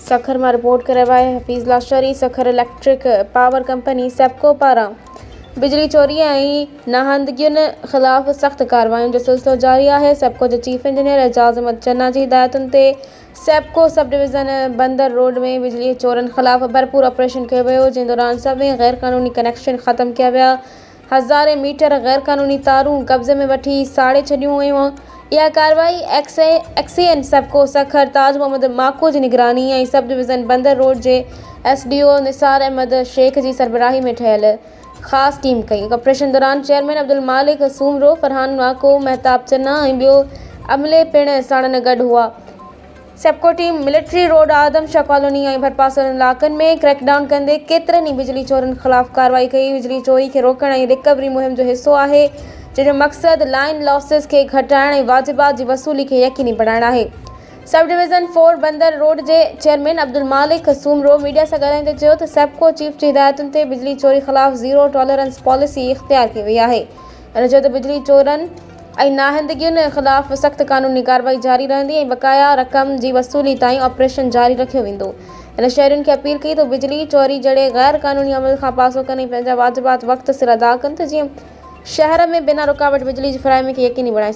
सखर में रिपोर्ट कराया है Hafeez Lashari. Sukkur electric power company SEPCO पारा बिजली चोरी और नाहंदगियुनि खिलाफ सख्त कार्रवाई जो सिलसिलो जारी है। सेप्को के चीफ इंजीनियर एजाज अहमद चन्ना की हिदायतुनि ते सेप्को सब डिवीज़न बंदर रोड में बिजली चोरन खिलाफ भरपूर ऑपरेशन किया वियो, जिन दौरान सभी गैर कानूनी कनेक्शन ख़त्म किया विया। हज़ारे मीटर गैर कानूनी तारूं कब्जे में वठी साड़े छॾियूं वयूं। यह कार्रवाई एक्सीएन सेप्को सखर ताज मोहम्मद माको की निगरानी और सब डिवीज़न बंदर रोड के SDO निसार अहमद शेख की सरबराही में ठहियल ख़ास टीम कई। ऑपरेशन दौरान चेयरमैन अब्दुल मालिक सूमरो, फरहान माको, महताब चन्ना और बियो अमले पिण साणन गॾु हुआ। सेप्को टीम मिलिट्री रोड, आदमशाह कॉलोनी और भरपासल इलाक़नि में क्रैकडाउन कंदे केतरनि बिजली चोरन खिलाफ कार्रवाई कई। बिजली चोरी के रोकण और रिकवरी मुहिम जो हिस्सो है, जो मकसद लाइन लॉसेस के घटाइण और वाजिबात की वसूली के यकीनी बनाइण है। सब डिवीज़न 4 बंदर रोड के चेयरमैन अब्दुल मालिक सूमरो मीडिया से ॻाल्हाईंदे चयो त सेप्को चीफ की हिदायतुनि ते बिजली चोरी खिलाफ ज़ीरो टॉलरेंस पॉलिसी इख्तियार की वई है। उन्होंने चयो त बिजली चोरन और नाहंदगियुनि खिलाफ सख्त कानूनी कार्रवाई जारी रहंदी और बकाया रक़म की वसूली ताईं ऑपरेशन जारी रखियो वेंदो। इन शहरियुनि खे अपील कई तो बिजली चोरी जड़े गैर कानूनी अमल खां पासो कनि पंहिंजा वाजिबात वक़्त सिर अदा कनि त जीअं शहर में बिना रुकावट बिजली की फराहमी के यकीनी बणाए सघे।